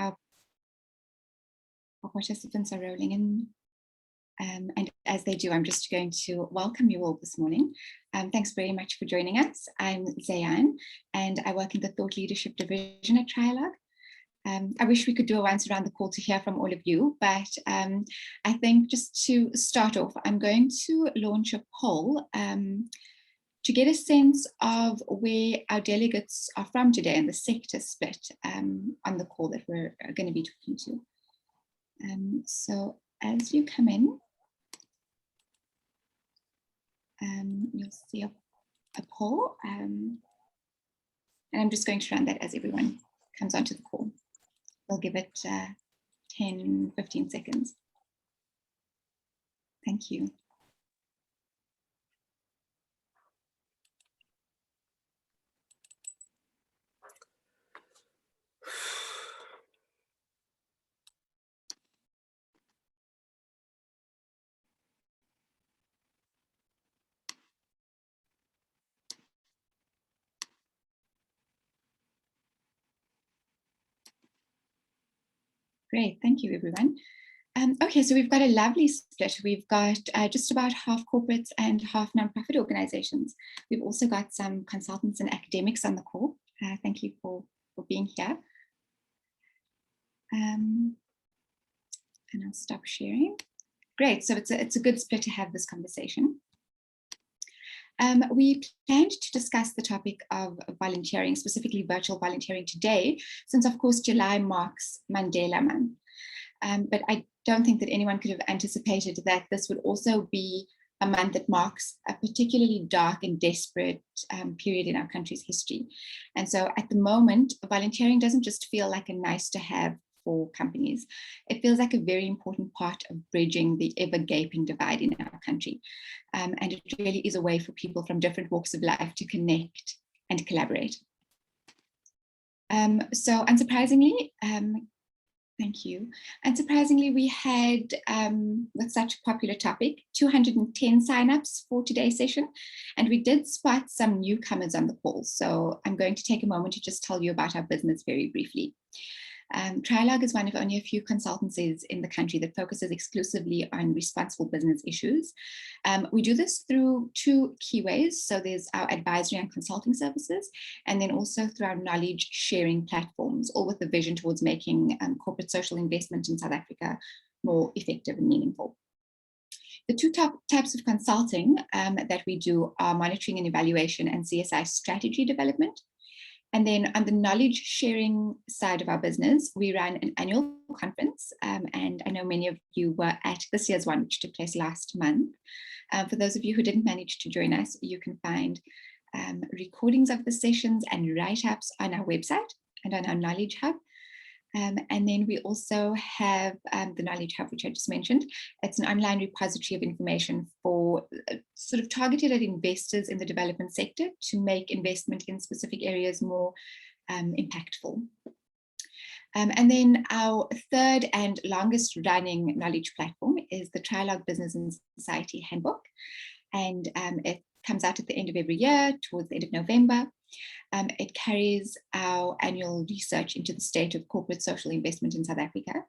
our participants are rolling in. And as they do, I'm just going to welcome you all this morning. Thanks very much for joining us. I'm Zayan, and I work in the Thought Leadership Division at Trialogue. I wish we could do a once around the call to hear from all of you, but I think just to start off, I'm going to launch a poll to get a sense of where our delegates are from today and the sector split on the call that we're going to be talking to. So as you come in, you'll see a poll, and I'm just going to run that as everyone comes onto the call. We'll give it 10, 15 seconds. Thank you. Great, thank you, everyone. Okay, so we've got a lovely split. We've got just about half corporates and half nonprofit organizations. We've also got some consultants and academics on the call. Thank you for being here. And I'll stop sharing. Great, so it's a good split to have this conversation. We planned to discuss the topic of volunteering, specifically virtual volunteering today, since of course July marks Mandela Month. But I don't think that anyone could have anticipated that this would also be a month that marks a particularly dark and desperate period in our country's history. And so at the moment, volunteering doesn't just feel like a nice to have for companies. It feels like a very important part of bridging the ever gaping divide in our country. And it really is a way for people from different walks of life to connect and collaborate. So unsurprisingly, thank you. Unsurprisingly, we had, with such a popular topic, 210 signups for today's session, and we did spot some newcomers on the call. So I'm going to take a moment to just tell you about our business very briefly. Trialogue is one of only a few consultancies in the country that focuses exclusively on responsible business issues. We do this through two key ways. So there's our advisory and consulting services, and then also through our knowledge sharing platforms, all with the vision towards making corporate social investment in South Africa more effective and meaningful. The two top types of consulting that we do are monitoring and evaluation and CSI strategy development. And then on the knowledge sharing side of our business, we run an annual conference. And I know many of you were at this year's one, which took place last month. For those of you who didn't manage to join us, you can find recordings of the sessions and write-ups on our website and on our Knowledge Hub. And then we also have the Knowledge Hub, which I just mentioned. It's an online repository of information for sort of targeted at investors in the development sector to make investment in specific areas more impactful. And then our third and longest running knowledge platform is the Trialogue Business and Society Handbook. And it comes out at the end of every year, towards the end of November. It carries our annual research into the state of corporate social investment in South Africa.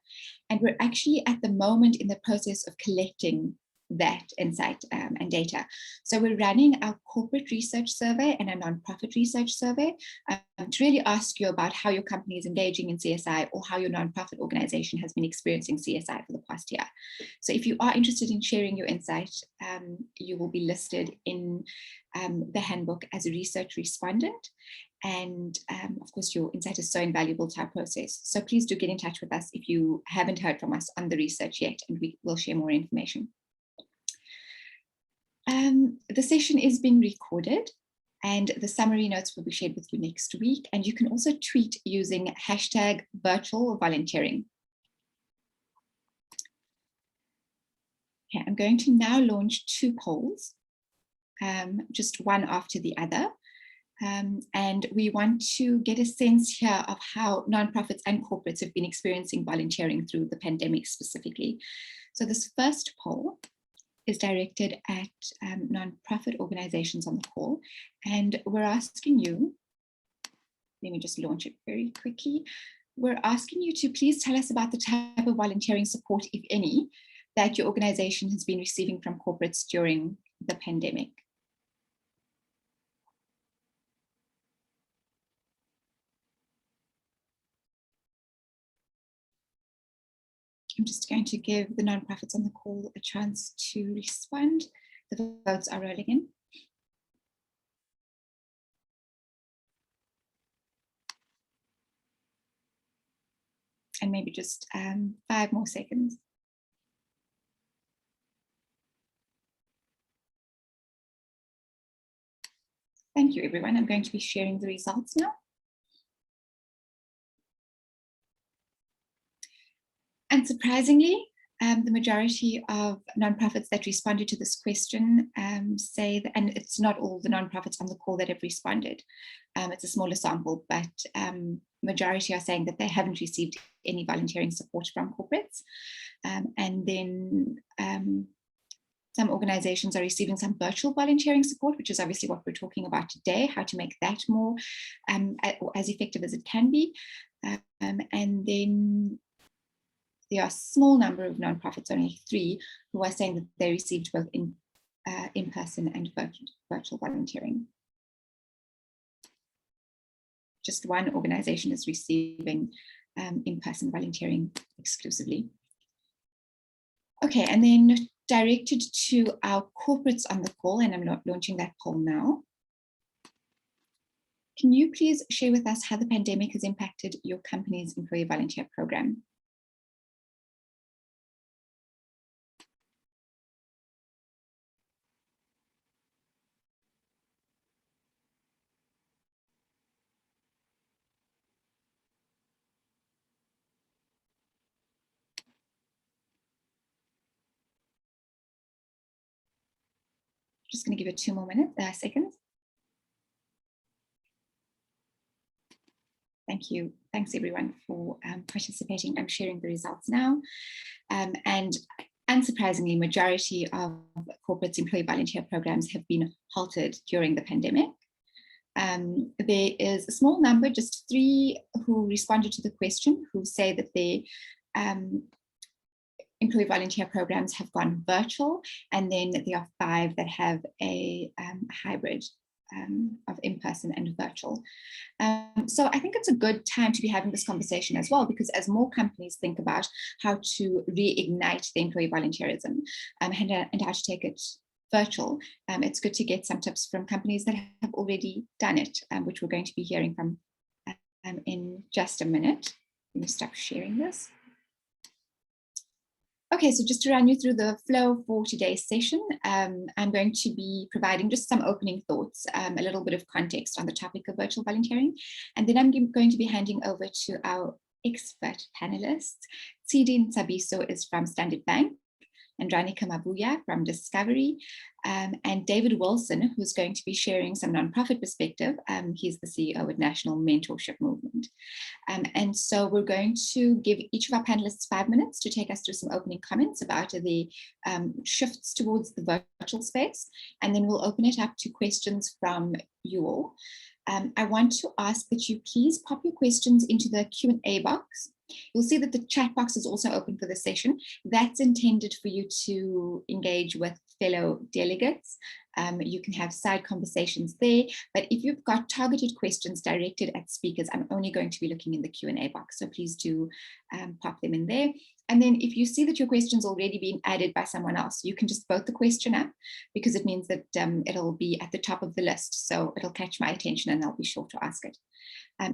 And we're actually at the moment in the process of collecting that insight and data. So we're running our corporate research survey and a nonprofit research survey to really ask you about how your company is engaging in CSI or how your nonprofit organization has been experiencing CSI for the past year. So if you are interested in sharing your insight, you will be listed in the handbook as a research respondent. And of course, your insight is so invaluable to our process. So please do get in touch with us if you haven't heard from us on the research yet, and we will share more information. The session is being recorded, and the summary notes will be shared with you next week. And you can also tweet using #virtualvolunteering. Okay, I'm going to now launch two polls, just one after the other. And we want to get a sense here of how nonprofits and corporates have been experiencing volunteering through the pandemic specifically. So this first poll is directed at nonprofit organizations on the call. And we're asking you, let me just launch it very quickly. we're asking you to please tell us about the type of volunteering support, if any, that your organization has been receiving from corporates during the pandemic. I'm just going to give the nonprofits on the call a chance to respond. The votes are rolling in. And maybe just 5 more seconds. Thank you, everyone. I'm going to be sharing the results now. And surprisingly, the majority of nonprofits that responded to this question say that, and it's not all the nonprofits on the call that have responded. It's a smaller sample, but majority are saying that they haven't received any volunteering support from corporates. And then some organizations are receiving some virtual volunteering support, which is obviously what we're talking about today, how to make that more as effective as it can be. And then there are a small number of nonprofits, only 3, who are saying that they received both in-person and virtual volunteering. Just one organization is receiving in-person volunteering exclusively. Okay, and then directed to our corporates on the call, and I'm not launching that poll now. Can you please share with us how the pandemic has impacted your company's employee volunteer program? Just going to give it 2 more seconds. Thank you. Thanks everyone for participating. I'm sharing the results now. And unsurprisingly, majority of corporate employee volunteer programs have been halted during the pandemic. There is a small number, just 3 who responded to the question, who say that their employee volunteer programs have gone virtual, and then there are 5 that have a hybrid of in-person and virtual. So I think it's a good time to be having this conversation as well, because as more companies think about how to reignite the employee volunteerism and how to take it virtual, it's good to get some tips from companies that have already done it, which we're going to be hearing from in just a minute. Let me stop sharing this. Okay, so just to run you through the flow for today's session, I'm going to be providing just some opening thoughts, a little bit of context on the topic of virtual volunteering, and then I'm going to be handing over to our expert panelists. Tsidin Sabiso is from Standard Bank, Andronica Mabuya from Discovery, and David Wilson, who's going to be sharing some nonprofit perspective. He's the CEO at National Mentorship Movement. And so we're going to give each of our panelists 5 minutes to take us through some opening comments about the shifts towards the virtual space, and then we'll open it up to questions from you all. I want to ask that you please pop your questions into the Q&A box. You'll see that the chat box is also open for this session. That's intended for you to engage with fellow delegates. You can have side conversations there, but if you've got targeted questions directed at speakers, I'm only going to be looking in the Q&A box, so please do pop them in there. And then if you see that your question's already been added by someone else, you can just vote the question up, because it means that it'll be at the top of the list, so it'll catch my attention and I'll be sure to ask it.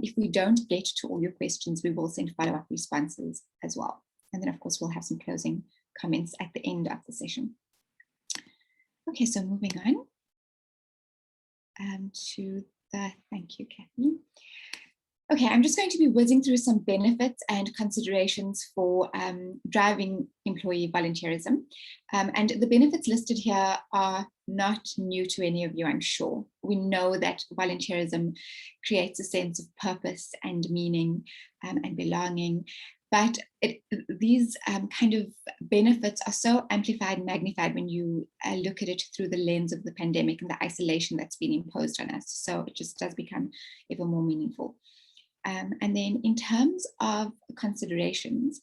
If we don't get to all your questions, we will send follow-up responses as well. And then of course, we'll have some closing comments at the end of the session. Okay, so moving on to the, thank you, Kathy. Okay, I'm just going to be whizzing through some benefits and considerations for driving employee volunteerism. And the benefits listed here are not new to any of you, I'm sure. We know that volunteerism creates a sense of purpose and meaning and belonging. But these kind of benefits are so amplified and magnified when you look at it through the lens of the pandemic and the isolation that's been imposed on us. So it just does become ever more meaningful. And then in terms of considerations,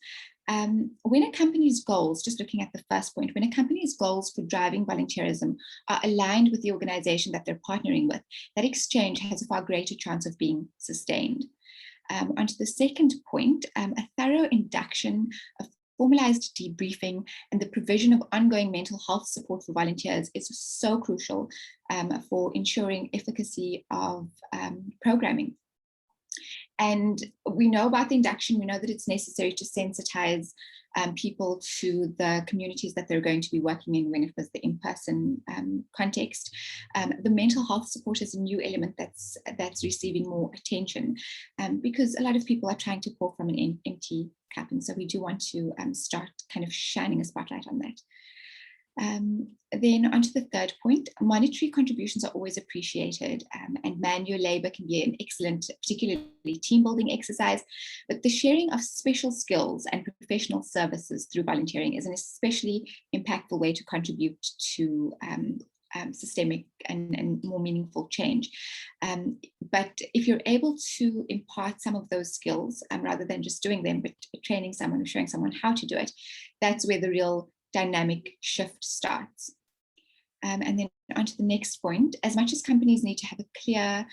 when a company's goals, just looking at the first point, when a company's goals for driving volunteerism are aligned with the organization that they're partnering with, that exchange has a far greater chance of being sustained. Onto the second point, a thorough induction, a formalized debriefing, and the provision of ongoing mental health support for volunteers is so crucial for ensuring efficacy of programming. And we know about the induction, we know that it's necessary to sensitize people to the communities that they're going to be working in when it was the in-person context. The mental health support is a new element that's receiving more attention because a lot of people are trying to pour from an empty cup. And so we do want to start kind of shining a spotlight on that. Then onto the third point, monetary contributions are always appreciated and manual labor can be an excellent, particularly team building exercise, but the sharing of special skills and professional services through volunteering is an especially impactful way to contribute to systemic and more meaningful change. But if you're able to impart some of those skills rather than just doing them, but training someone or showing someone how to do it, that's where the real dynamic shift starts. And then on to the next point, as much as companies need to have a clear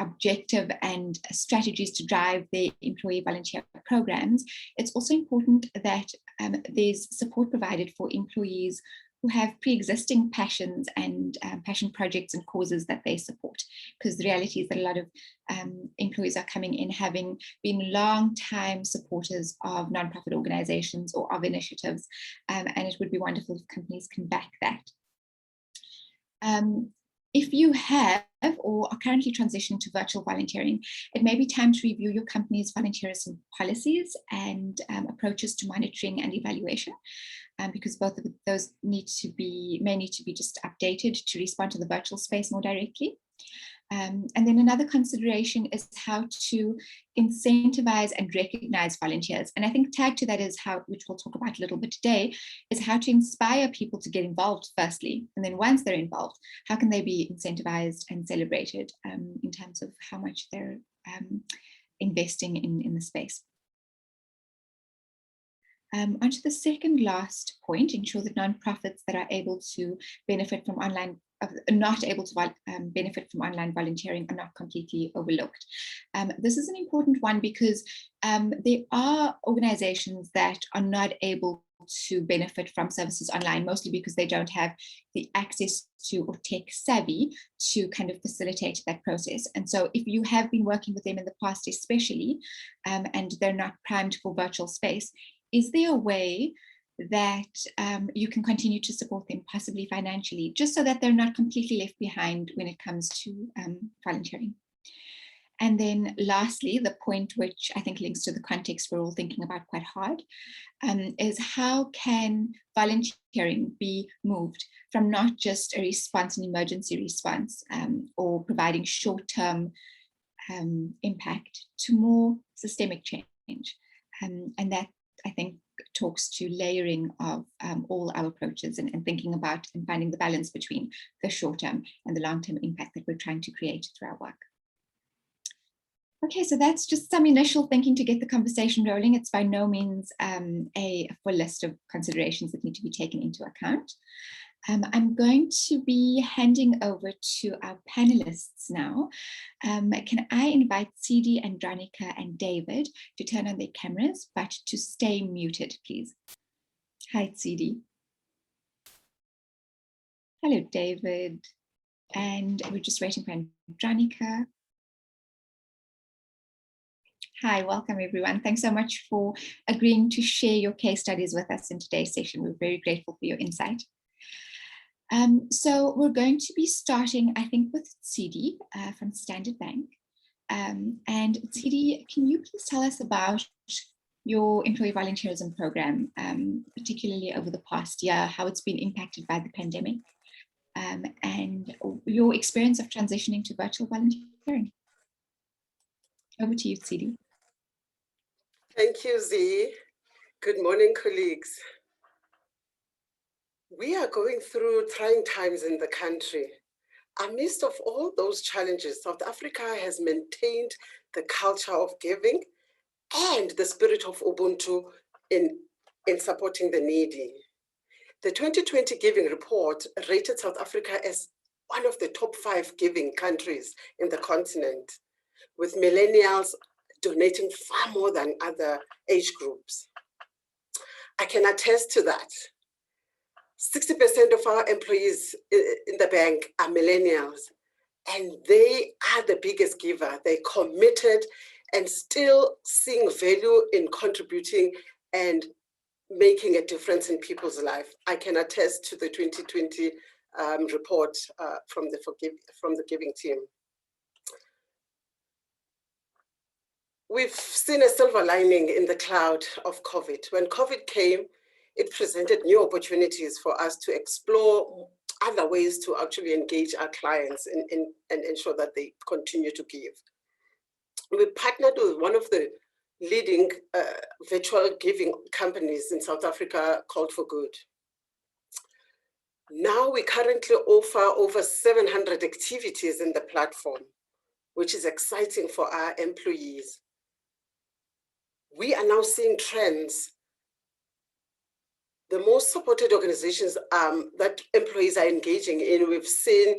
objective and strategies to drive their employee volunteer programs, it's also important that there's support provided for employees who have pre-existing passions and passion projects and causes that they support. Because the reality is that a lot of employees are coming in having been long-time supporters of nonprofit organizations or of initiatives, and it would be wonderful if companies can back that. If you have or are currently transitioning to virtual volunteering, it may be time to review your company's volunteerism policies and approaches to monitoring and evaluation, because both of those may need to be just updated to respond to the virtual space more directly. And then another consideration is how to incentivize and recognize volunteers. And I think tagged to that is how, which we'll talk about a little bit today, is how to inspire people to get involved firstly. And then once they're involved, how can they be incentivized and celebrated in terms of how much they're investing in the space. Onto the second last point, ensure that nonprofits that are able to benefit from benefit from online volunteering are not completely overlooked. This is an important one because there are organizations that are not able to benefit from services online, mostly because they don't have the access to or tech savvy to kind of facilitate that process. And so if you have been working with them in the past especially, and they're not primed for virtual space, is there a way that you can continue to support them, possibly financially, just so that they're not completely left behind when it comes to volunteering? And then lastly, the point which I think links to the context we're all thinking about quite hard, is how can volunteering be moved from not just a response, an emergency response, or providing short-term impact to more systemic change? And that, I think, talks to layering of all our approaches and thinking about and finding the balance between the short-term and the long-term impact that we're trying to create through our work. Okay, so that's just some initial thinking to get the conversation rolling. It's by no means a full list of considerations that need to be taken into account. I'm going to be handing over to our panelists now. Can I invite CD, Andronica, and David to turn on their cameras, but to stay muted, please? Hi, CD. Hello, David. And we're just waiting for Andronica. Hi, welcome everyone. Thanks so much for agreeing to share your case studies with us in today's session. We're very grateful for your insight. So we're going to be starting, I think, with CD from Standard Bank. And CD, can you please tell us about your employee volunteerism program, particularly over the past year, how it's been impacted by the pandemic, and your experience of transitioning to virtual volunteering? Over to you, CD. Thank you, Z. Good morning, colleagues. We are going through trying times in the country. Amidst of all those challenges, South Africa has maintained the culture of giving, and the spirit of Ubuntu in supporting the needy. The 2020 Giving Report rated South Africa as one of the top 5 giving countries in the continent, with millennials donating far more than other age groups. I can attest to that. 60% of our employees in the bank are millennials, and they are the biggest giver. They committed and still seeing value in contributing and making a difference in people's life. I can attest to the 2020 report from the giving team. We've seen a silver lining in the cloud of COVID. When COVID came, it presented new opportunities for us to explore other ways to actually engage our clients and ensure that they continue to give. We partnered with one of the leading virtual giving companies in South Africa called For Good. Now we currently offer over 700 activities in the platform, which is exciting for our employees. We are now seeing trends. The most supported organizations that employees are engaging in, we've seen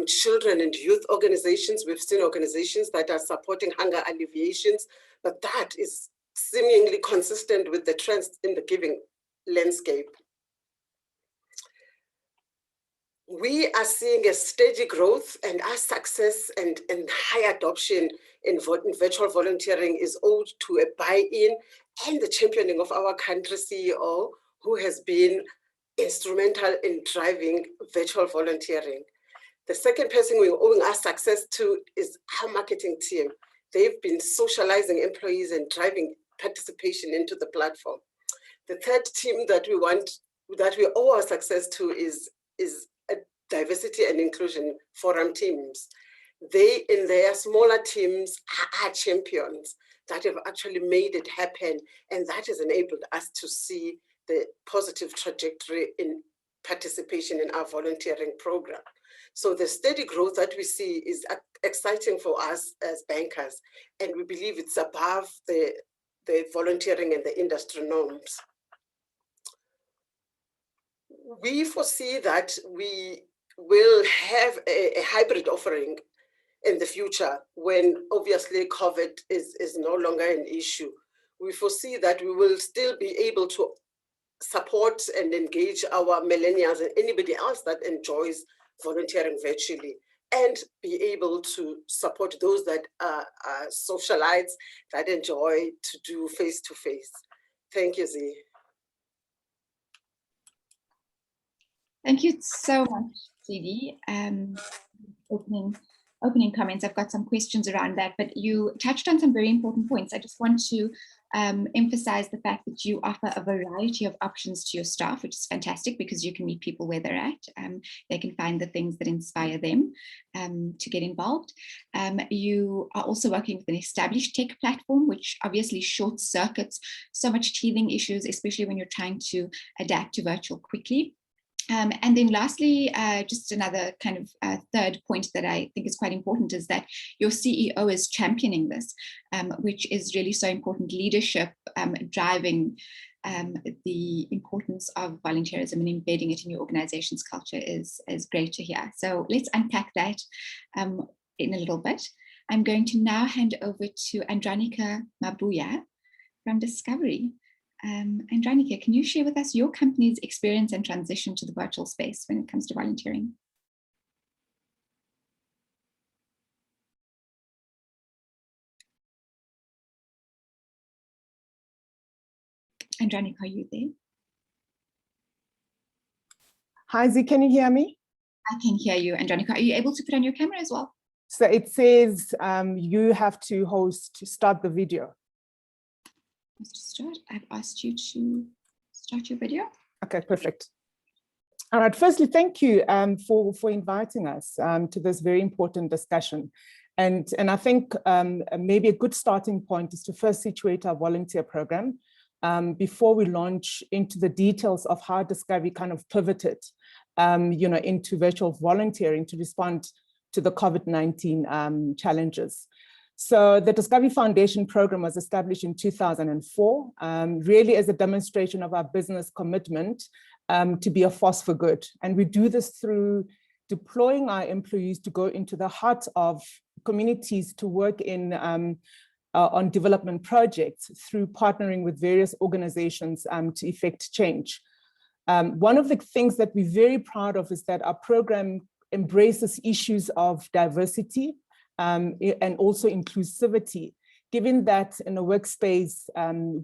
children and youth organizations, we've seen organizations that are supporting hunger alleviations, but that is seemingly consistent with the trends in the giving landscape. We are seeing a steady growth, and our success and high adoption in virtual volunteering is owed to a buy-in and the championing of our country CEO, who has been instrumental in driving virtual volunteering. The second person we're owing our success to is our marketing team. They've been socializing employees and driving participation into the platform. The third team that we owe our success to is a diversity and inclusion forum teams. They, in their smaller teams, are champions that have actually made it happen, and that has enabled us to see the positive trajectory in participation in our volunteering program. So the steady growth that we see is exciting for us as bankers, and we believe it's above the volunteering and the industry norms. We foresee that we will have a hybrid offering in the future when obviously COVID is no longer an issue. We foresee that we will still be able to support and engage our millennials and anybody else that enjoys volunteering virtually, and be able to support those that are socialites that enjoy to do face-to-face. Thank you, Zee. Thank you so much, Zee. Opening comments. I've got some questions around that, but you touched on some very important points. I just want to emphasize the fact that you offer a variety of options to your staff, which is fantastic because you can meet people where they're at. They can find the things that inspire them to get involved. You are also working with an established tech platform, which obviously short circuits so much teething issues, especially when you're trying to adapt to virtual quickly. And then lastly, just another kind of third point that I think is quite important is that your CEO is championing this, which is really so important. Leadership driving the importance of volunteerism and embedding it in your organization's culture is great to hear. So let's unpack that in a little bit. I'm going to now hand over to Andronica Mabuya from Discovery. Andronica, can you share with us your company's experience and transition to the virtual space when it comes to volunteering? Andronica, are you there? Hi, Zee, can you hear me? I can hear you, Andronica. Are you able to put on your camera as well? So it says you have to start the video. I've asked you to start your video. Okay, perfect. All right, firstly, thank you for inviting us to this very important discussion. And I think maybe a good starting point is to first situate our volunteer program before we launch into the details of how Discovery kind of pivoted into virtual volunteering to respond to the COVID-19 challenges. So the Discovery Foundation program was established in 2004, really as a demonstration of our business commitment to be a force for good. And we do this through deploying our employees to go into the heart of communities to work in on development projects through partnering with various organizations to effect change. One of the things that we're very proud of is that our program embraces issues of diversity and also inclusivity, given that in a workspace,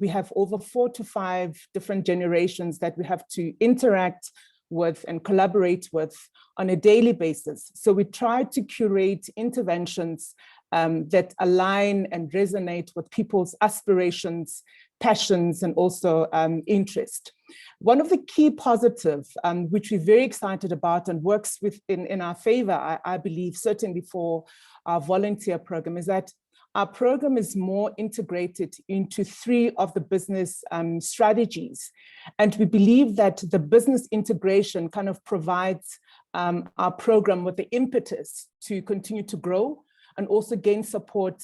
we have over 4 to 5 different generations that we have to interact with and collaborate with on a daily basis. So we try to curate interventions that align and resonate with people's aspirations, passions, and also interest. One of the key positives, which we're very excited about and works in our favor, I believe, certainly for our volunteer program, is that our program is more integrated into 3 of the business strategies. And we believe that the business integration kind of provides our program with the impetus to continue to grow and also gain support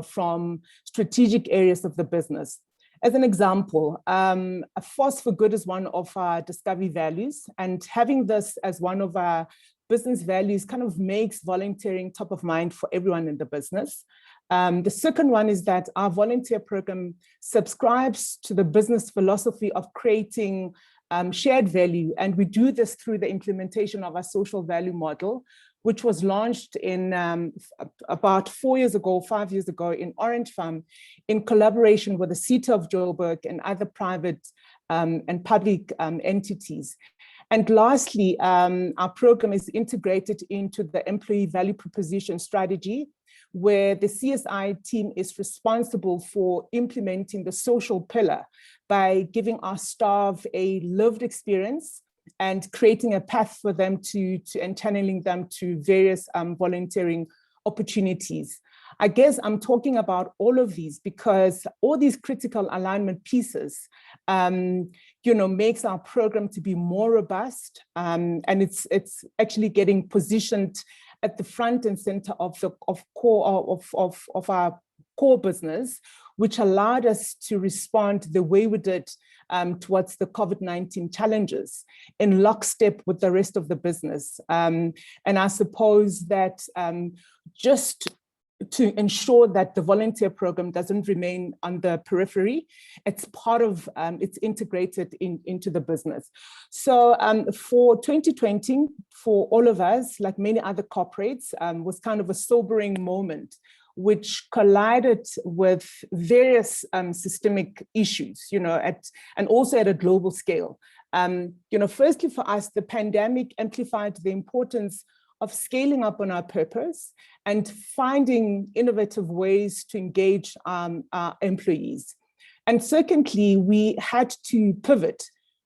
from strategic areas of the business. As an example, a force for good is one of our Discovery values, and having this as one of our business values kind of makes volunteering top of mind for everyone in the business. The second one is that our volunteer program subscribes to the business philosophy of creating shared value, and we do this through the implementation of our social value model, which was launched in about 5 years ago in Orange Farm, in collaboration with the City of Joburg and other private and public entities. And lastly, our program is integrated into the employee value proposition strategy, where the CSI team is responsible for implementing the social pillar by giving our staff a lived experience and creating a path for them to and channeling them to various volunteering opportunities. I guess I'm talking about all of these because all these critical alignment pieces, makes our program to be more robust, and it's actually getting positioned at the front and center of our core business, which allowed us to respond the way we did towards the COVID-19 challenges in lockstep with the rest of the business. And I suppose that just to ensure that the volunteer program doesn't remain on the periphery, it's part of, it's integrated into the business. So for 2020, for all of us, like many other corporates, was kind of a sobering moment, which collided with various systemic issues, and also at a global scale. Firstly, for us, the pandemic amplified the importance of scaling up on our purpose and finding innovative ways to engage our employees. And secondly, we had to pivot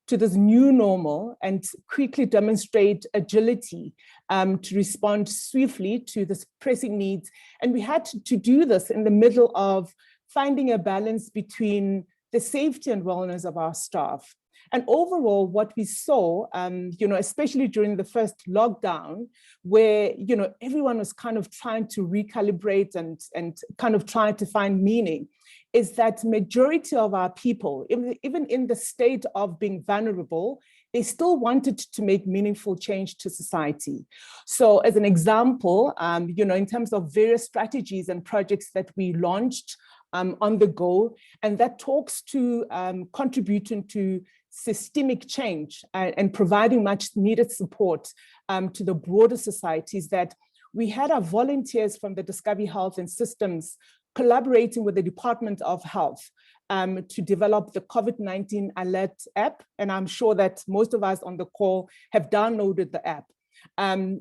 to this new normal and quickly demonstrate agility to respond swiftly to this pressing needs. And we had to do this in the middle of finding a balance between the safety and wellness of our staff. And overall, what we saw, especially during the first lockdown, where everyone was kind of trying to recalibrate and kind of trying to find meaning, is that majority of our people, even in the state of being vulnerable, they still wanted to make meaningful change to society. So as an example, in terms of various strategies and projects that we launched on the go, and that talks to contributing to systemic change and providing much needed support to the broader societies, that we had our volunteers from the Discovery Health and Systems collaborating with the Department of Health to develop the COVID-19 Alert app. And I'm sure that most of us on the call have downloaded the app,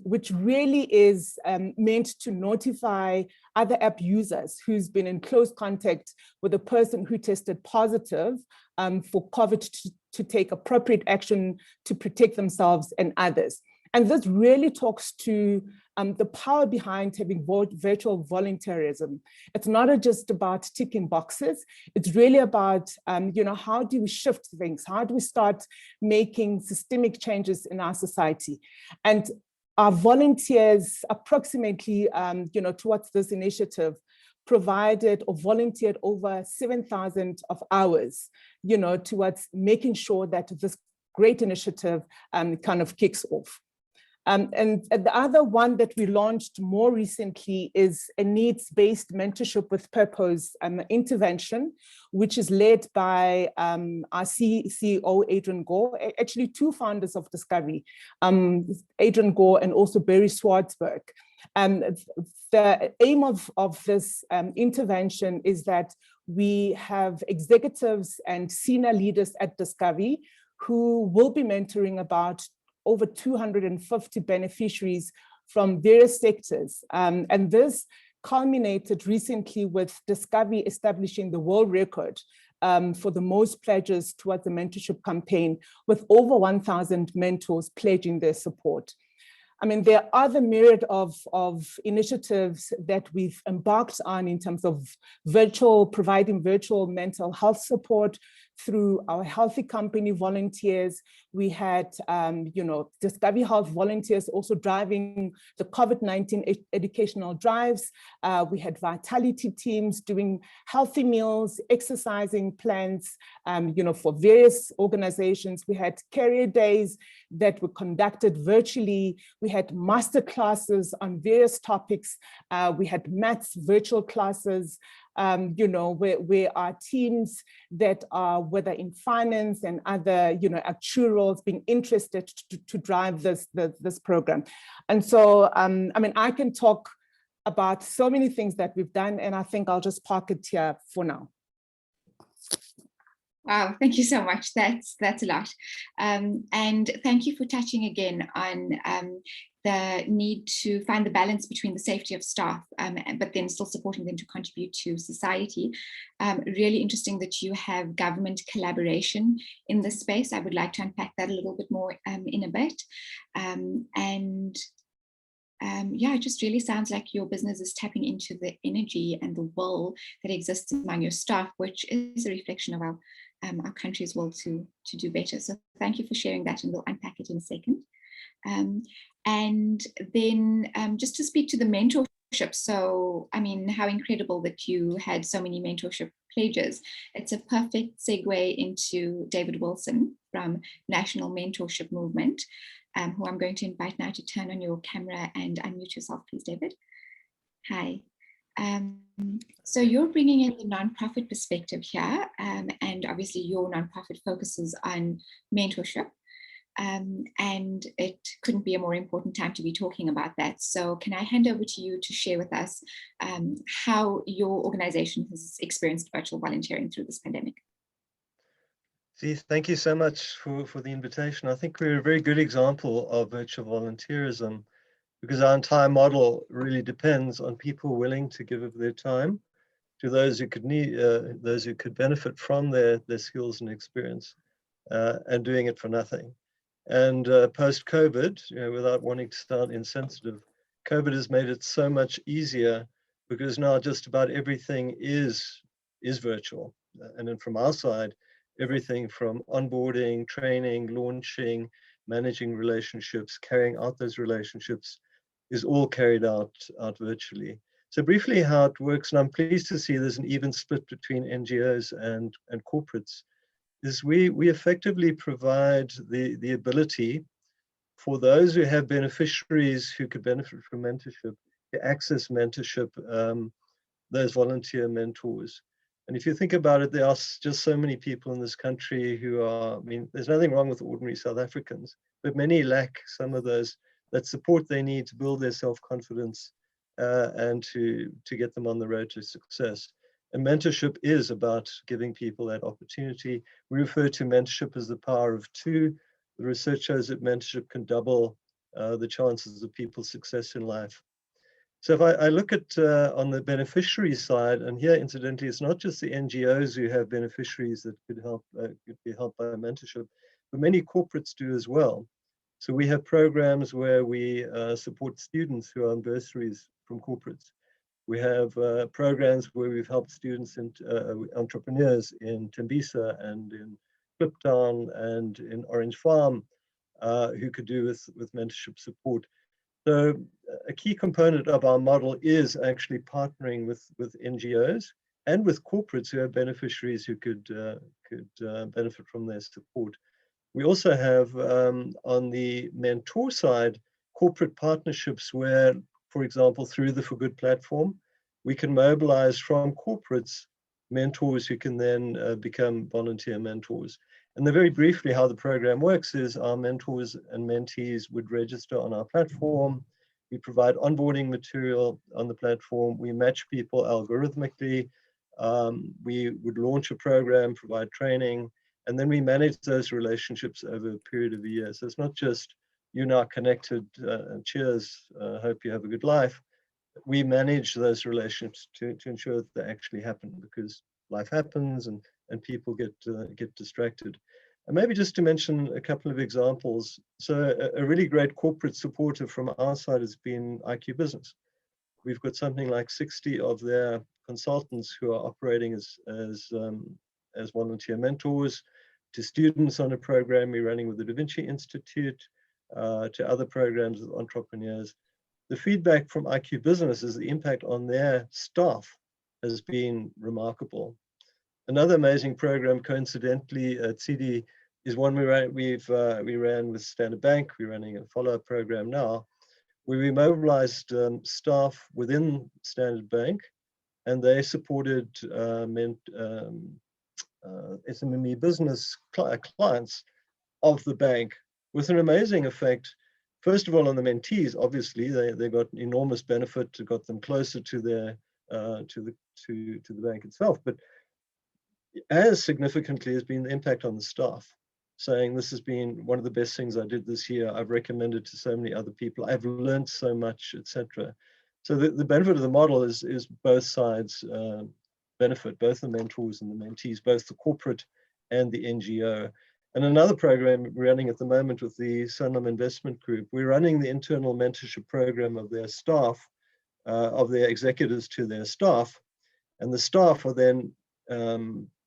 which really is meant to notify other app users who's been in close contact with a person who tested positive for COVID to take appropriate action to protect themselves and others. And this really talks to the power behind having virtual volunteerism. It's not just about ticking boxes. It's really about, how do we shift things? How do we start making systemic changes in our society? And our volunteers approximately, towards this initiative, provided or volunteered over 7,000 of hours, towards making sure that this great initiative kind of kicks off. And the other one that we launched more recently is a needs-based mentorship with purpose intervention, which is led by our CEO, Adrian Gore, actually two founders of Discovery, Adrian Gore and also Barry Swartzberg. The aim of this intervention is that we have executives and senior leaders at Discovery who will be mentoring about over 250 beneficiaries from various sectors. And this culminated recently with Discovery establishing the world record for the most pledges towards the mentorship campaign, with over 1,000 mentors pledging their support. I mean, there are other myriad of initiatives that we've embarked on in terms of providing virtual mental health support through our Healthy Company volunteers. We had, Discovery Health volunteers also driving the COVID-19 educational drives. We had vitality teams doing healthy meals, exercising plans, for various organizations. We had career days that were conducted virtually. We had master classes on various topics. We had maths virtual classes, where our teams that are, whether in finance and other, actuarials, being interested to drive this program. And so, I can talk about so many things that we've done, and I think I'll just park it here for now. Wow, thank you so much. That's a lot. And thank you for touching again on the need to find the balance between the safety of staff, but then still supporting them to contribute to society. Really interesting that you have government collaboration in this space. I would like to unpack that a little bit more in a bit. Yeah, it just really sounds like your business is tapping into the energy and the will that exists among your staff, which is a reflection of our country's will to do better. So thank you for sharing that, and we'll unpack it in a second. And then just to speak to the mentorship. So, how incredible that you had so many mentorship pledges. It's a perfect segue into David Wilson from National Mentorship Movement, who I'm going to invite now to turn on your camera and unmute yourself, please, David. Hi. So you're bringing in the nonprofit perspective here, and obviously your nonprofit focuses on mentorship, and it couldn't be a more important time to be talking about that. So can I hand over to you to share with us how your organization has experienced virtual volunteering through this pandemic? Thank you so much for the invitation. I think we're a very good example of virtual volunteerism, because our entire model really depends on people willing to give of their time to those who could those who could benefit from their skills and experience, and doing it for nothing. And post-COVID, without wanting to sound insensitive, COVID has made it so much easier, because now just about everything is virtual. And then from our side, everything from onboarding, training, launching, managing relationships, carrying out those relationships is all carried out virtually. So briefly how it works, and I'm pleased to see there's an even split between NGOs and corporates, is we effectively provide the ability for those who have beneficiaries who could benefit from mentorship to access mentorship, those volunteer mentors. And if you think about it, there are just so many people in this country who are, there's nothing wrong with ordinary South Africans, but many lack some of that support they need to build their self-confidence and to get them on the road to success. And mentorship is about giving people that opportunity. We refer to mentorship as the power of two. The research shows that mentorship can double the chances of people's success in life. So if I look at on the beneficiary side, and here incidentally, it's not just the NGOs who have beneficiaries that could be helped by mentorship, but many corporates do as well. So we have programs where we support students who are on bursaries from corporates. We have programs where we've helped students and entrepreneurs in Tembisa and in Kliptown and in Orange Farm who could do with mentorship support. So a key component of our model is actually partnering with NGOs and with corporates who have beneficiaries who could benefit from their support. We also have, on the mentor side, corporate partnerships where, for example, through the For Good platform, we can mobilize from corporates mentors who can then become volunteer mentors. And then very briefly, how the program works is our mentors and mentees would register on our platform. We provide onboarding material on the platform. We match people algorithmically. We would launch a program, provide training, and then we manage those relationships over a period of a year. So it's not just you're now connected, cheers, hope you have a good life. We manage those relationships to ensure that they actually happen, because life happens and people get distracted. And maybe just to mention a couple of examples. So a really great corporate supporter from our side has been IQ Business. We've got something like 60 of their consultants who are operating as volunteer mentors to students on a program we're running with the Da Vinci Institute, to other programs with entrepreneurs. The feedback from IQ Business is the impact on their staff has been remarkable. Another amazing program, coincidentally, at CD, is one we ran with Standard Bank. We're running a follow-up program now, where we mobilized staff within Standard Bank, and they supported SME business clients of the bank with an amazing effect. First of all, on the mentees, obviously, they got enormous benefit, got them closer to their to the bank itself. But as significantly has been the impact on the staff, saying this has been one of the best things I did this year. I've recommended to so many other people. I've learned so much, etc. So the benefit of the model is both sides benefit, both the mentors and the mentees, both the corporate and the NGO. And another program we're running at the moment with the Sanlam Investment Group, we're running the internal mentorship program of their staff, of their executives to their staff. And the staff are then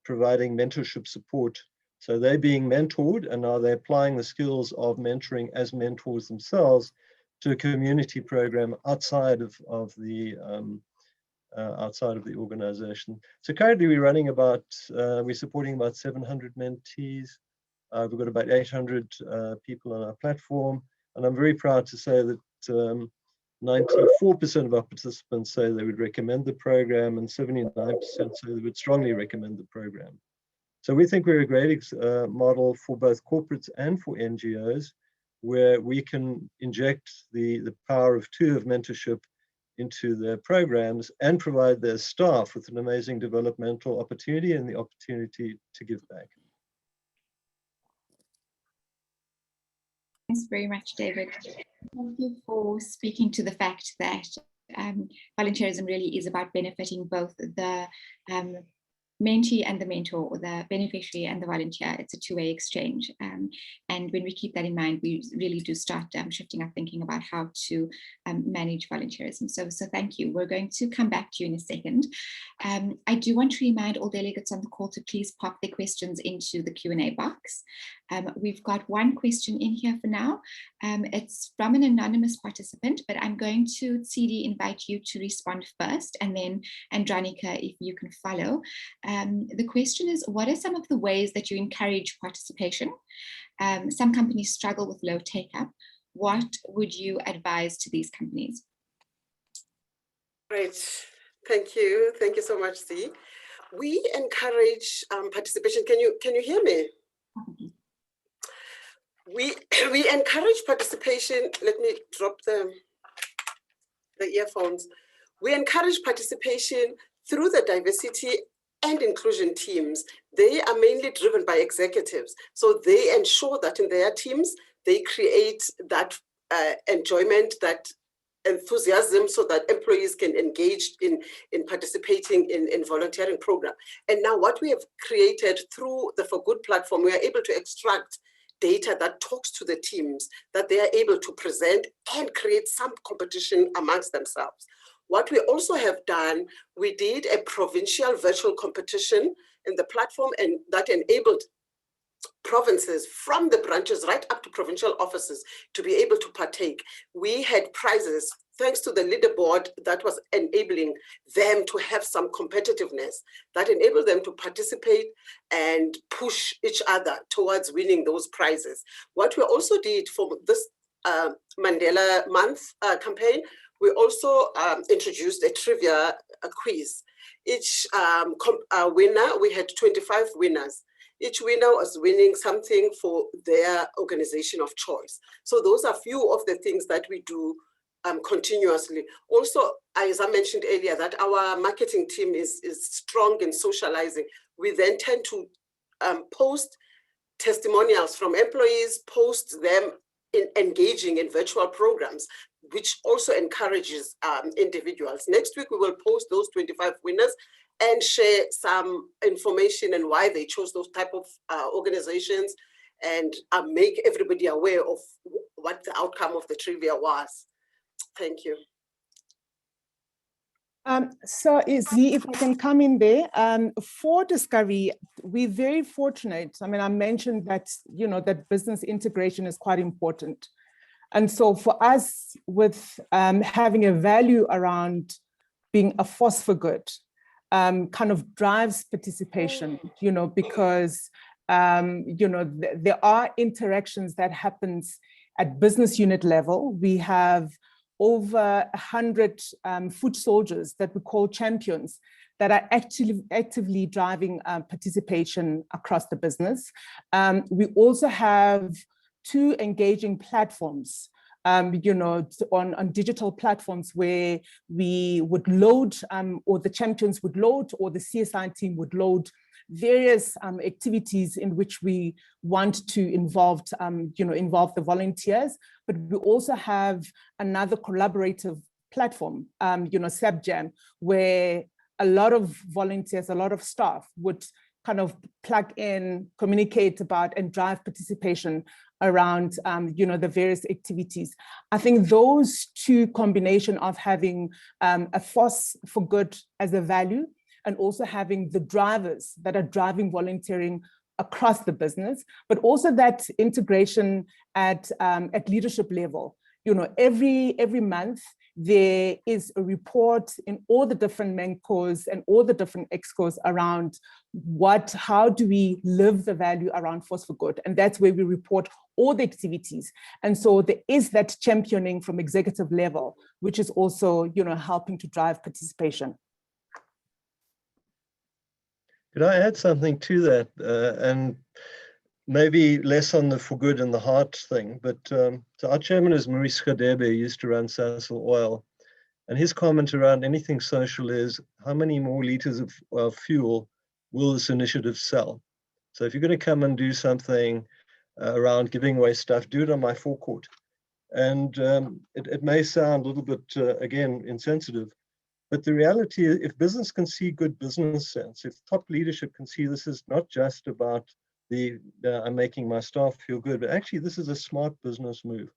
providing mentorship support. So they're being mentored, and now they're applying the skills of mentoring as mentors themselves to a community program outside of the organization. So currently we're running we're supporting about 700 mentees. We've got about 800 people on our platform, and I'm very proud to say that 94% of our participants say they would recommend the program, and 79% say they would strongly recommend the program. So we think we're a great model for both corporates and for NGOs, where we can inject the power of mentorship into their programs and provide their staff with an amazing developmental opportunity and the opportunity to give back. Thanks very much, David. Thank you for speaking to the fact that volunteerism really is about benefiting both the mentee and the mentor, or the beneficiary and the volunteer. It's a two-way exchange. And when we keep that in mind, we really do start shifting our thinking about how to manage volunteerism. So thank you. We're going to come back to you in a second. I do want to remind all delegates on the call to please pop their questions into the Q&A box. We've got one question in here for now. It's from an anonymous participant, but I'm going to CD invite you to respond first, and then Andronica, if you can follow. The question is, what are some of the ways that you encourage participation? Some companies struggle with low take-up. What would you advise to these companies? Great. Thank you. Thank you so much, Zee. We encourage participation. Can you hear me? We encourage participation. Let me drop the earphones. We encourage participation through the diversity and inclusion teams. They are mainly driven by executives. So they ensure that in their teams, they create that enjoyment, that enthusiasm, so that employees can engage in participating in volunteering program. And now what we have created through the For Good platform, we are able to extract data that talks to the teams, that they are able to present and create some competition amongst themselves. What we also have done, we did a provincial virtual competition in the platform, and that enabled provinces, from the branches right up to provincial offices, to be able to partake. We had prizes thanks to the leaderboard that was enabling them to have some competitiveness, that enabled them to participate and push each other towards winning those prizes. What we also did for this Mandela Month campaign, we also introduced a trivia quiz. Each winner, we had 25 winners. Each winner was winning something for their organization of choice. So those are few of the things that we do continuously. Also, as I mentioned earlier, that our marketing team is strong in socializing. We then tend to post testimonials from employees, post them in engaging in virtual programs, which also encourages individuals. Next week, we will post those 25 winners and share some information and why they chose those type of organizations, and make everybody aware of what the outcome of the trivia was. Thank you. So Izzy, if I can come in there, for Discovery, we're very fortunate. I mean, I mentioned that, you know, that business integration is quite important. And so for us, with having a value around being a force for good, kind of drives participation, you know, because, you know, there are interactions that happens at business unit level. We have over 100 foot soldiers that we call champions that are actually actively driving participation across the business. We also have 2 engaging platforms, you know, on digital platforms where we would load, or the champions would load, or the CSI team would load various activities in which we want to involve the volunteers. But we also have another collaborative platform, you know, SAPJAM, where a lot of volunteers, a lot of staff would kind of plug in, communicate about, and drive participation around, you know, the various activities. I think those 2 combination of having a force for good as a value, and also having the drivers that are driving volunteering across the business, but also that integration at leadership level. You know, every month there is a report in all the different MENCOs and all the different EXCOs around how do we live the value around force for good, and that's where we report all the activities. And so there is that championing from executive level, which is also, you know, helping to drive participation. Could I add something to that, and maybe less on the for good and the heart thing, but so our chairman is Maurice Khadebe, used to run Sasol Oil, and his comment around anything social is, how many more liters of fuel will this initiative sell? So if you're going to come and do something around giving away stuff, do it on my forecourt. And it may sound a little bit, again, insensitive, but the reality is, if business can see good business sense, if top leadership can see this is not just about I'm making my staff feel good, but actually this is a smart business move.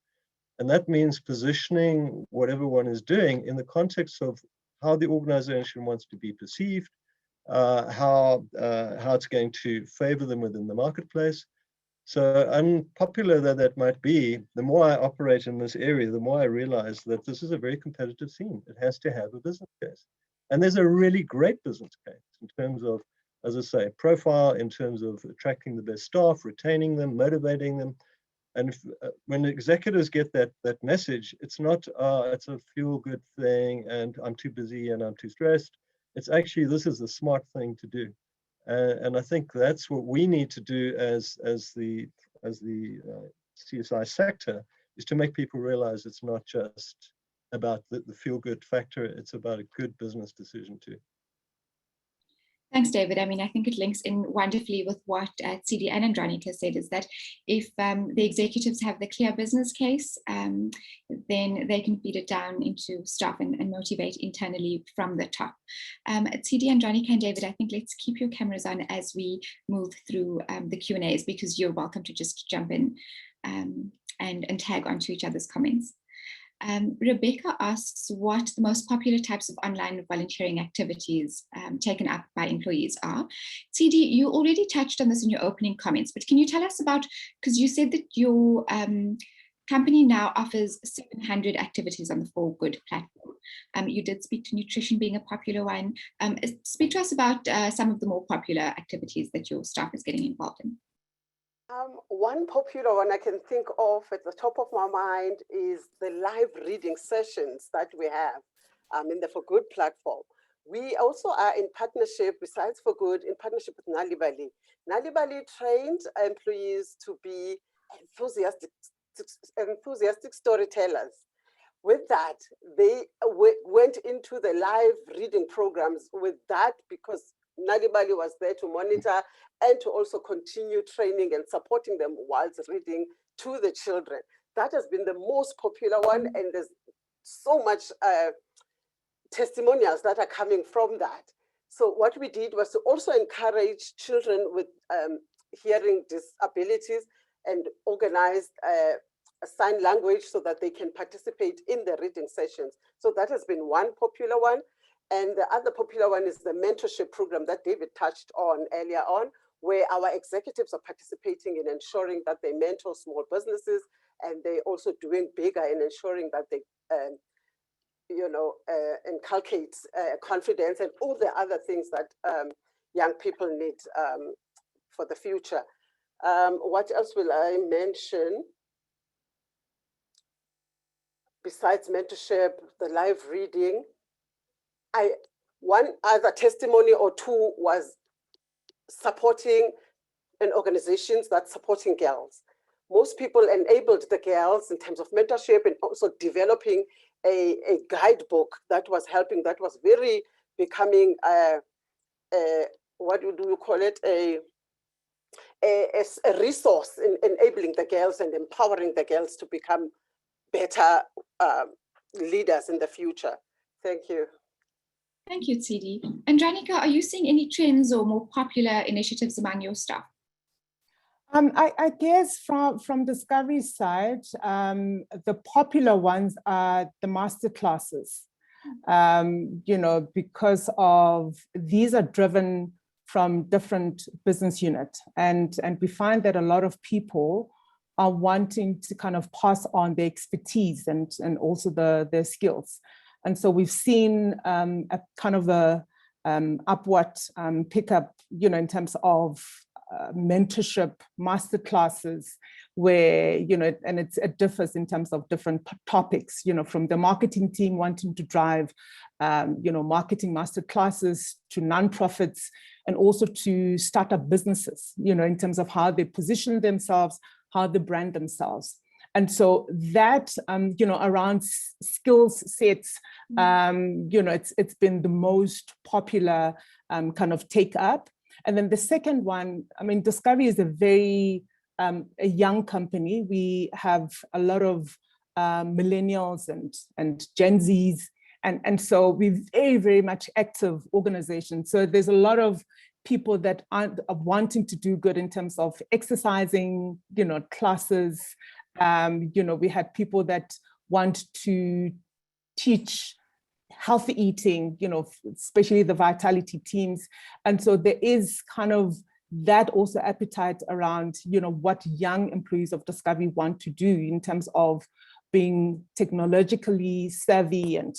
And that means positioning whatever one is doing in the context of how the organization wants to be perceived, how it's going to favor them within the marketplace. So unpopular that might be, the more I operate in this area, the more I realize that this is a very competitive scene. It has to have a business case. And there's a really great business case in terms of, as I say, profile, in terms of attracting the best staff, retaining them, motivating them. And when executives get that message, it's not, it's a feel-good thing and I'm too busy and I'm too stressed. It's actually, this is the smart thing to do. And I think that's what we need to do as the CSI sector, is to make people realize it's not just about the feel-good factor, it's about a good business decision too. Thanks, David. I mean, I think it links in wonderfully with what CD and Andronica said, is that if the executives have the clear business case, then they can feed it down into staff and motivate internally from the top. CD, Andronica, and David, I think let's keep your cameras on as we move through the Q&As, because you're welcome to just jump in and tag onto each other's comments. Rebecca asks what the most popular types of online volunteering activities taken up by employees are. CD, you already touched on this in your opening comments, but can you tell us about, because you said that your company now offers 700 activities on the For Good platform. You did speak to nutrition being a popular one. Speak to us about some of the more popular activities that your staff is getting involved in. One popular one I can think of at the top of my mind is the live reading sessions that we have in the For Good platform. We also are in partnership, besides For Good, in partnership with Nalibali. Nalibali trained employees to be enthusiastic storytellers. With that, they went into the live reading programs with that because Nalibali was there to monitor and to also continue training and supporting them whilst reading to the children. That has been the most popular one, and there's so much testimonials that are coming from that. So what we did was to also encourage children with hearing disabilities and organized sign language so that they can participate in the reading sessions. So that has been one popular one. And the other popular one is the mentorship program that David touched on earlier on, where our executives are participating in ensuring that they mentor small businesses, and they're also doing bigger in ensuring that they inculcate confidence and all the other things that young people need for the future. What else will I mention? Besides mentorship, the live reading, one other testimony or two was supporting an organization that's supporting girls. Most people enabled the girls in terms of mentorship and also developing a guidebook that was helping, that was very becoming, what do you call it? A resource in enabling the girls and empowering the girls to become better leaders in the future. Thank you. Thank you, Tsidi. And Janika, are you seeing any trends or more popular initiatives among your staff? I guess from Discovery's side, the popular ones are the master classes, because of these are driven from different business units. And we find that a lot of people are wanting to kind of pass on their expertise and also their skills. And so we've seen a kind of a upward pickup, in terms of mentorship masterclasses where, and it differs in terms of different topics, from the marketing team wanting to drive, marketing masterclasses to nonprofits and also to startup businesses, in terms of how they position themselves, how they brand themselves. And so that, around skills sets, it's been the most popular kind of take up. And then the second one, Discovery is a very a young company. We have a lot of millennials and Gen Zs. And so we're very, very much active organization. So there's a lot of people that are wanting to do good in terms of exercising, classes. We had people that want to teach healthy eating, especially the vitality teams. And so there is kind of that also appetite around, what young employees of Discovery want to do in terms of being technologically savvy and,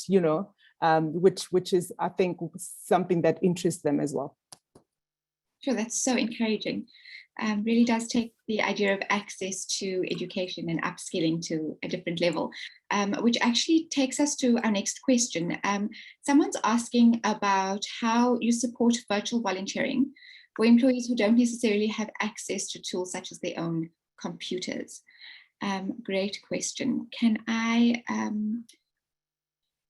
which is, I think, something that interests them as well. Sure, that's so encouraging. Really does take the idea of access to education and upskilling to a different level, which actually takes us to our next question. Someone's asking about how you support virtual volunteering for employees who don't necessarily have access to tools such as their own computers. Great question.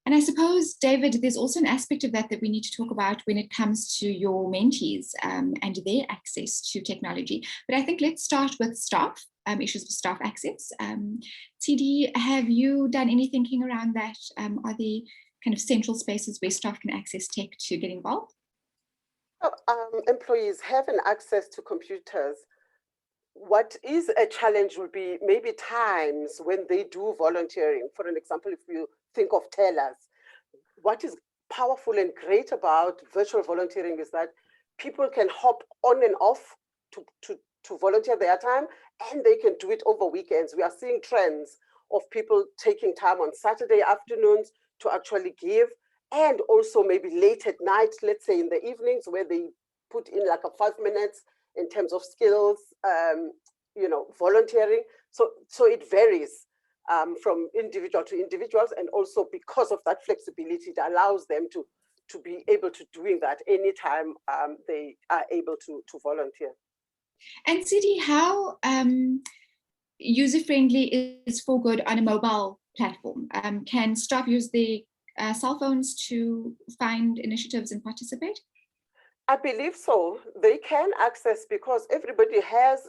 And I suppose, David, there's also an aspect of that we need to talk about when it comes to your mentees and their access to technology. But I think let's start with staff, issues with staff access. TD, have you done any thinking around that? Are there kind of central spaces where staff can access tech to get involved? Employees having access to computers what is a challenge will be maybe times when they do volunteering. For an example, if you think of tellers, what is powerful and great about virtual volunteering is that people can hop on and off to volunteer their time, and they can do it over weekends. We are seeing trends of people taking time on Saturday afternoons to actually give, and also maybe late at night, let's say in the evenings, where they put in like a 5 minutes in terms of skills, you know, volunteering. So it varies from individual to individuals, and also because of that flexibility, it allows them to be able to doing that anytime they are able to volunteer. And Sidi, how user-friendly is For Good on a mobile platform? Can staff use their cell phones to find initiatives and participate? I believe so. They can access, because everybody has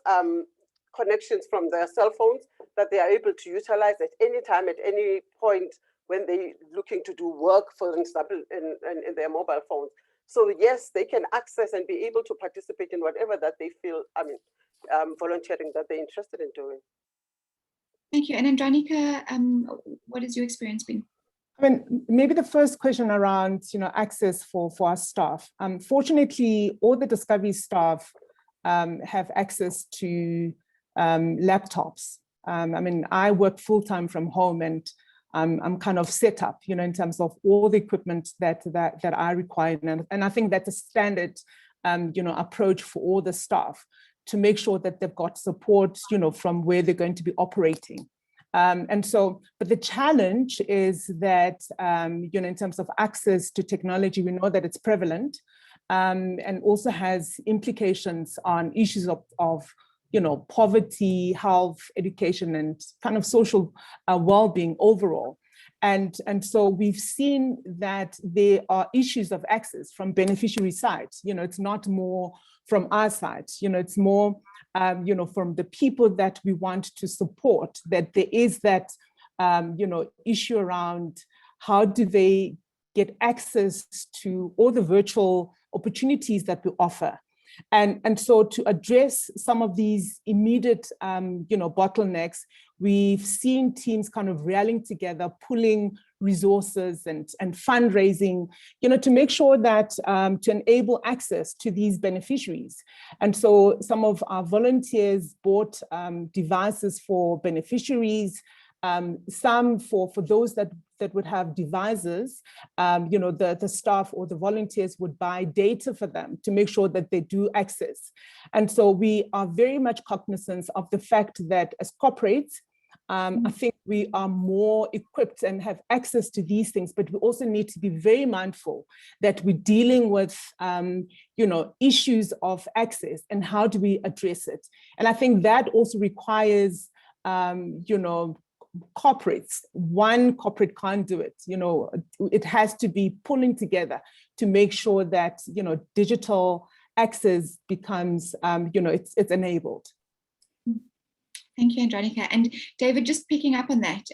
connections from their cell phones that they are able to utilize at any time, at any point when they're looking to do work, for example, in their mobile phones. So yes, they can access and be able to participate in whatever that they feel, volunteering that they're interested in doing. Thank you. And Andronica, what has your experience been? I mean, maybe the first question around, you know, access for our staff. Fortunately, all the Discovery staff have access to laptops. I mean, I work full-time from home, and I'm kind of set up, you know, in terms of all the equipment that I require. And I think that's a standard, you know, approach for all the staff to make sure that they've got support, you know, from where they're going to be operating. And so, but the challenge is that, you know, in terms of access to technology, we know that it's prevalent, and also has implications on issues of you know, poverty, health, education, and kind of social well-being overall. And so we've seen that there are issues of access from beneficiary sides. You know, it's not more from our side, you know, it's more you know, from the people that we want to support, that there is that, you know, issue around how do they get access to all the virtual opportunities that we offer. And so to address some of these immediate, you know, bottlenecks, we've seen teams kind of rallying together, pulling resources and fundraising, you know, to make sure that to enable access to these beneficiaries. And so some of our volunteers bought devices for beneficiaries, some for those that would have devices, you know, the staff or the volunteers would buy data for them to make sure that they do access. And so we are very much cognizant of the fact that as corporates, I think we are more equipped and have access to these things, but we also need to be very mindful that we're dealing with, you know, issues of access and how do we address it. And I think that also requires, you know, corporates. One corporate can't do it. You know, it has to be pulling together to make sure that, you know, digital access becomes, you know, it's enabled. Thank you, Andronica. And David, just picking up on that,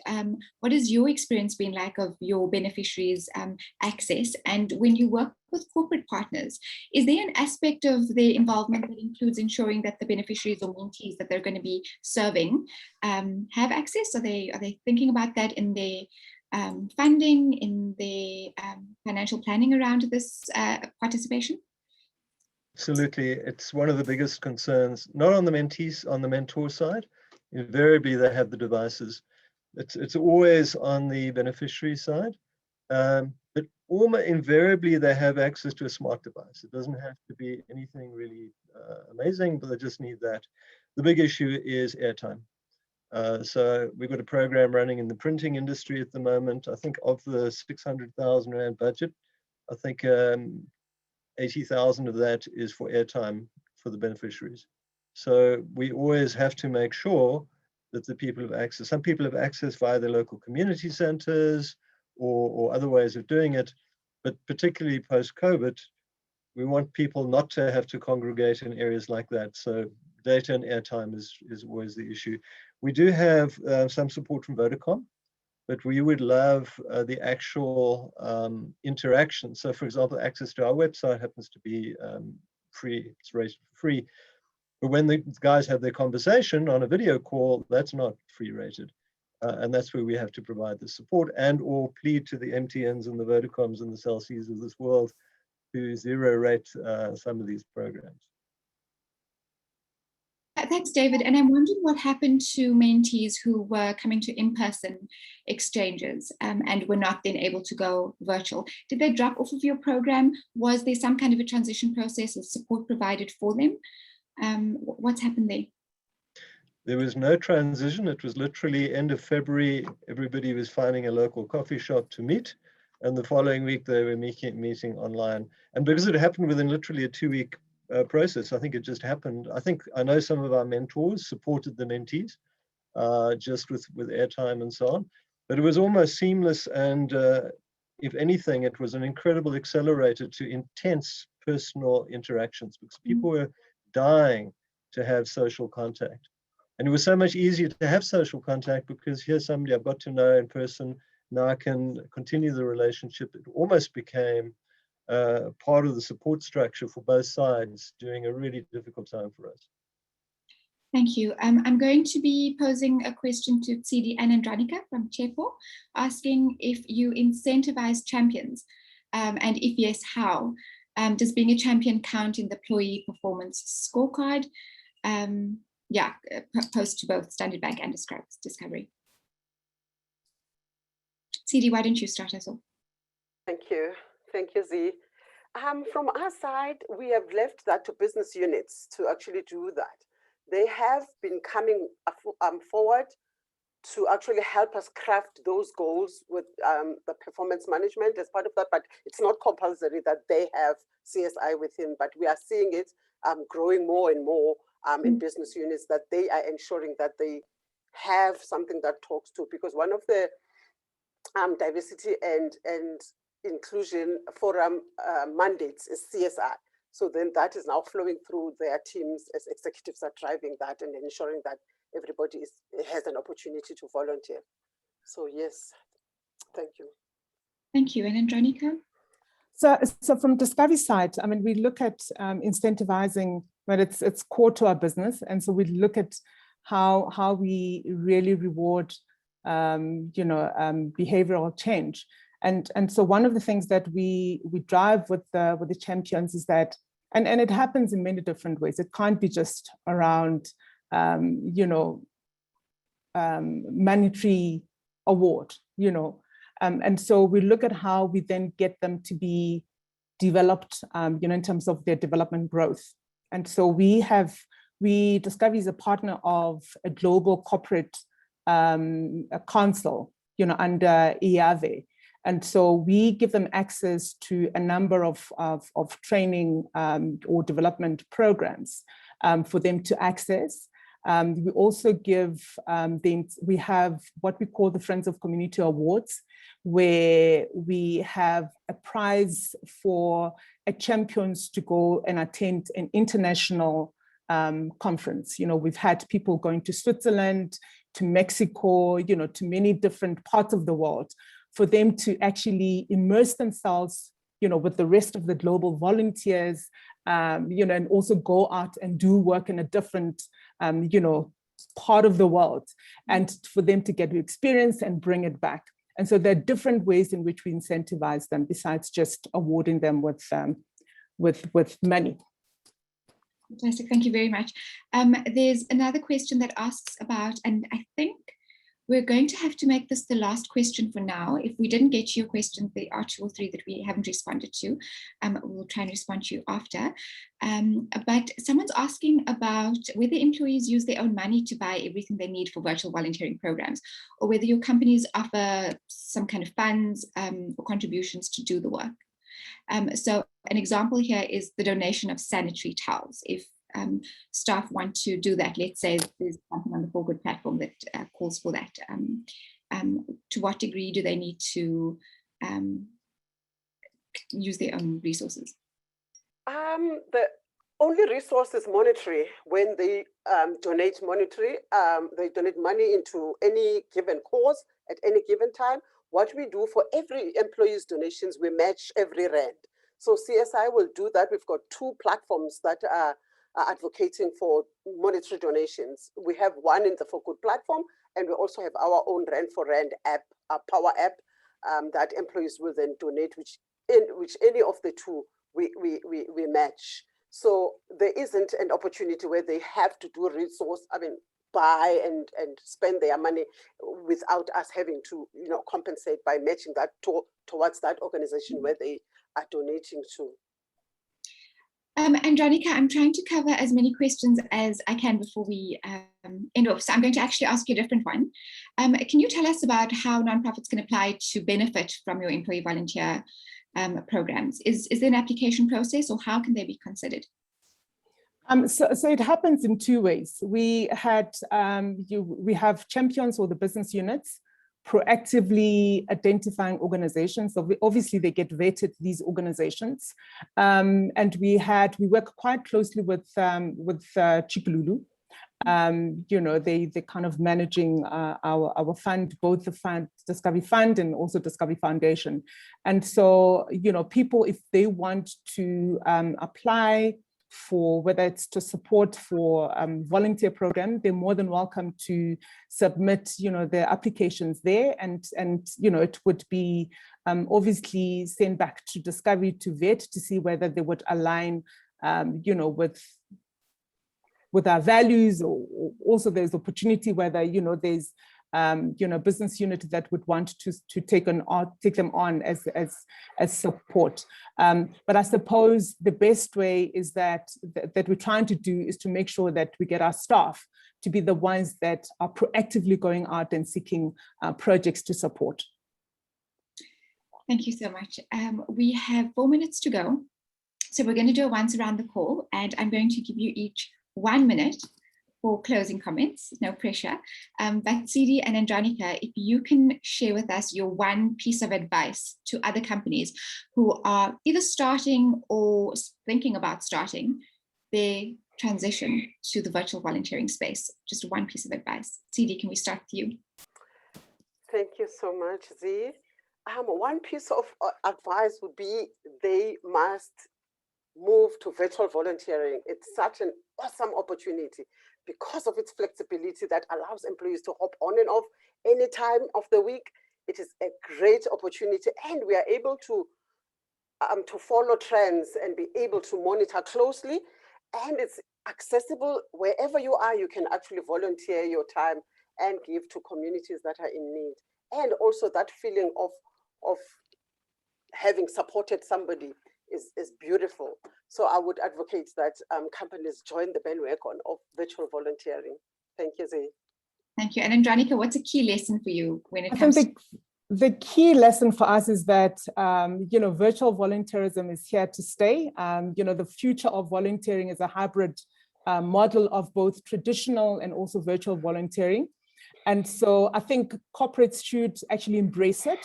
what has your experience been like of your beneficiaries' access? And when you work with corporate partners, is there an aspect of their involvement that includes ensuring that the beneficiaries or mentees that they're going to be serving have access? Are they thinking about that in their funding, in their financial planning around this participation? Absolutely. It's one of the biggest concerns, not on the mentees, on the mentor side. Invariably, they have the devices. It's always on the beneficiary side, but almost invariably they have access to a smart device. It doesn't have to be anything really amazing, but they just need that. The big issue is airtime. So we've got a program running in the printing industry at the moment. I think of the 600,000 Rand budget, I think 80,000 of that is for airtime for the beneficiaries. So we always have to make sure that the people have access. Some people have access via their local community centers or other ways of doing it, but particularly post-COVID, we want people not to have to congregate in areas like that. So data and airtime is always the issue. We do have some support from Vodacom, but we would love the actual interaction. So for example, access to our website happens to be free, it's rated for free. But when the guys have their conversation on a video call, that's not free rated. And that's where we have to provide the support and or plead to the MTNs and the Vodacoms and the Cell Cs of this world to zero rate some of these programs. Thanks, David. And I'm wondering what happened to mentees who were coming to in-person exchanges and were not then able to go virtual. Did they drop off of your program? Was there some kind of a transition process or support provided for them? What's happened there? There was no transition. It was literally end of February. Everybody was finding a local coffee shop to meet. And the following week, they were meeting online. And because it happened within literally a 2-week process, I think it just happened. I know some of our mentors supported the mentees just with airtime and so on. But it was almost seamless. And if anything, it was an incredible accelerator to intense personal interactions because people were dying to have social contact. And it was so much easier to have social contact because here's somebody I've got to know in person. Now I can continue the relationship. It almost became part of the support structure for both sides during a really difficult time for us. Thank you. I'm going to be posing a question to Tsidi and Andronica from Chepo, asking if you incentivize champions, and if yes, how? Does being a champion count in the employee performance scorecard? Post to both Standard Bank and Discovery. Tsidi, why don't you start us off? Thank you, Z. From our side, we have left that to business units to actually do that. They have been coming forward to actually help us craft those goals with the performance management as part of that, but it's not compulsory that they have CSI within, but we are seeing it growing more and more in business units, that they are ensuring that they have something that talks to, because one of the diversity and inclusion forum mandates is CSI. So then that is now flowing through their teams as executives are driving that and ensuring that everybody has an opportunity to volunteer. So yes, thank you. Thank you. And Andronica? So from Discovery side, I mean, we look at incentivizing, but it's core to our business. And so we look at how we really reward, behavioral change. And so one of the things that we drive with the champions is that, and it happens in many different ways. It can't be just around, monetary award, and so we look at how we then get them to be developed, in terms of their development growth. And so Discovery is a partner of a global corporate council, under IAVE. And so we give them access to a number of training or development programs for them to access. We also give we have what we call the Friends of Community Awards, where we have a prize for a champions to go and attend an international conference. We've had people going to Switzerland, to Mexico, to many different parts of the world, for them to actually immerse themselves, with the rest of the global volunteers, and also go out and do work in a different, part of the world, and for them to get experience and bring it back. And so there are different ways in which we incentivize them besides just awarding them with money. Fantastic, thank you very much. There's another question that asks about, and I think we're going to have to make this the last question for now. If we didn't get to your question, there are 2 or 3 that we haven't responded to. We'll try and respond to you after. But someone's asking about whether employees use their own money to buy everything they need for virtual volunteering programs, or whether your companies offer some kind of funds or contributions to do the work. So an example here is the donation of sanitary towels. If staff want to do that, let's say there's something on the For Good platform that calls for that, to what degree do they need to use their own resources? The only resource is monetary. When they donate monetary, they donate money into any given cause at any given time. What we do for every employee's donations, we match every rand. So CSI will do that. We've got 2 platforms that are advocating for monetary donations. We have one in the For Good platform, and we also have our own Rand for Rand app, a power app that employees will then donate, which any of the two we match. So there isn't an opportunity where they have to do buy and spend their money without us having to, compensate by matching that towards that organization where they are donating to. Andronica, I'm trying to cover as many questions as I can before we end off. So I'm going to actually ask you a different one. Can you tell us about how nonprofits can apply to benefit from your employee volunteer programs? Is there an application process, or how can they be considered? So it happens in two ways. We have champions or the business units proactively identifying organizations. So obviously they get vetted, these organizations. And we work quite closely with Chikululu. They kind of managing our fund, both the Discovery Fund and also Discovery Foundation. And so, people, if they want to apply for whether it's to support for volunteer program, they're more than welcome to submit, their applications there, and it would be obviously sent back to Discovery to vet to see whether they would align, with our values, or also there's opportunity whether there's business unit that would want to take them on as support. But I suppose the best way is that we're trying to do is to make sure that we get our staff to be the ones that are proactively going out and seeking projects to support. Thank you so much. We have 4 minutes to go. So we're going to do a once around the call, and I'm going to give you each 1 minute for closing comments, no pressure. But Sidi and Andronica, if you can share with us your one piece of advice to other companies who are either starting or thinking about starting their transition to the virtual volunteering space, just one piece of advice. Sidi, can we start with you? Thank you so much, Zee. One piece of advice would be they must move to virtual volunteering. It's such an awesome opportunity because of its flexibility that allows employees to hop on and off any time of the week. It is a great opportunity, and we are able to follow trends and be able to monitor closely. And it's accessible wherever you are. You can actually volunteer your time and give to communities that are in need. And also that feeling of having supported somebody is beautiful. So I would advocate that companies join the bandwagon of virtual volunteering. Thank you, Zee. Thank you. And Andronica, what's a key lesson for you when it comes to... The key lesson for us is that, virtual volunteerism is here to stay. The future of volunteering is a hybrid model of both traditional and also virtual volunteering. And so I think corporates should actually embrace it.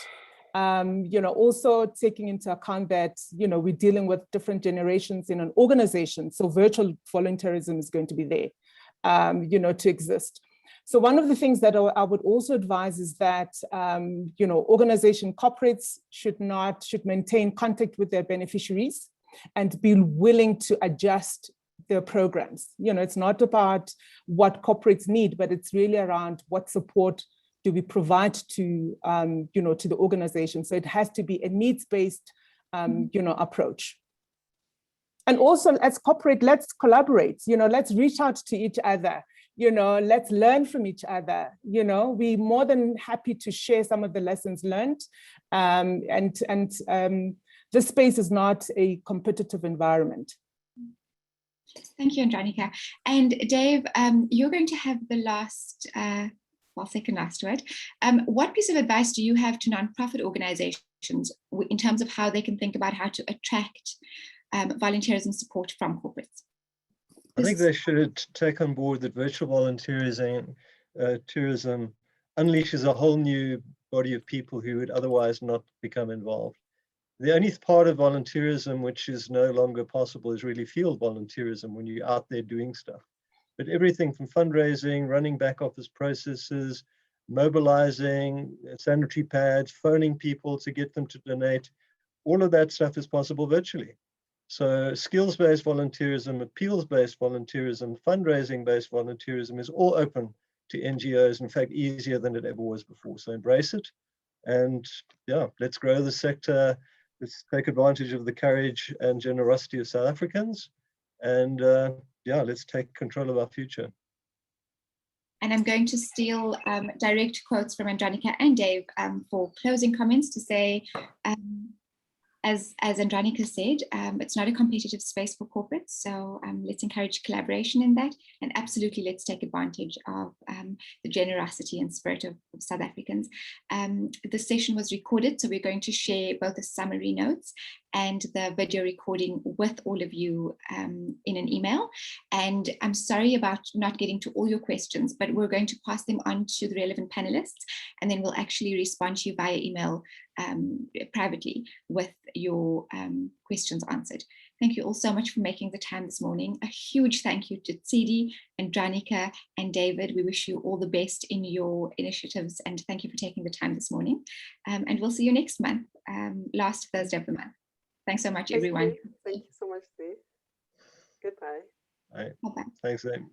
Also taking into account that, we're dealing with different generations in an organization. So virtual volunteerism is going to be there, to exist. So one of the things that I would also advise is that, organization corporates should maintain contact with their beneficiaries and be willing to adjust their programs. It's not about what corporates need, but it's really around what support do we provide to, to the organization. So it has to be a needs-based, approach. And also as corporate, let's collaborate, let's reach out to each other, let's learn from each other. We're more than happy to share some of the lessons learned. This space is not a competitive environment. Thank you, Andronica. And Dave, you're going to have the second last word. What piece of advice do you have to nonprofit organizations in terms of how they can think about how to attract volunteerism support from corporates? I think they should take on board that virtual volunteerism tourism unleashes a whole new body of people who would otherwise not become involved. The only part of volunteerism which is no longer possible is really field volunteerism, when you're out there doing stuff. But everything from fundraising, running back office processes, mobilizing sanitary pads, phoning people to get them to donate, all of that stuff is possible virtually. So skills-based volunteerism, appeals-based volunteerism, fundraising-based volunteerism is all open to NGOs, in fact, easier than it ever was before. So embrace it. And yeah, let's grow the sector. Let's take advantage of the courage and generosity of South Africans. And yeah, let's take control of our future. And I'm going to steal direct quotes from Andronica and Dave for closing comments to say, as Andronica said, it's not a competitive space for corporates, so let's encourage collaboration in that, and absolutely let's take advantage of the generosity and spirit of South Africans. The session was recorded, so we're going to share both the summary notes and the video recording with all of you in an email. And I'm sorry about not getting to all your questions, but we're going to pass them on to the relevant panelists, and then we'll actually respond to you via email privately with your questions answered. Thank you all so much for making the time this morning. A huge thank you to Tsidi and Andronica and David. We wish you all the best in your initiatives, and thank you for taking the time this morning. And we'll see you next month, last Thursday of the month. Thanks so much, everyone. Thank you so much, Steve. Goodbye. All right. Bye-bye. Thanks, Amy.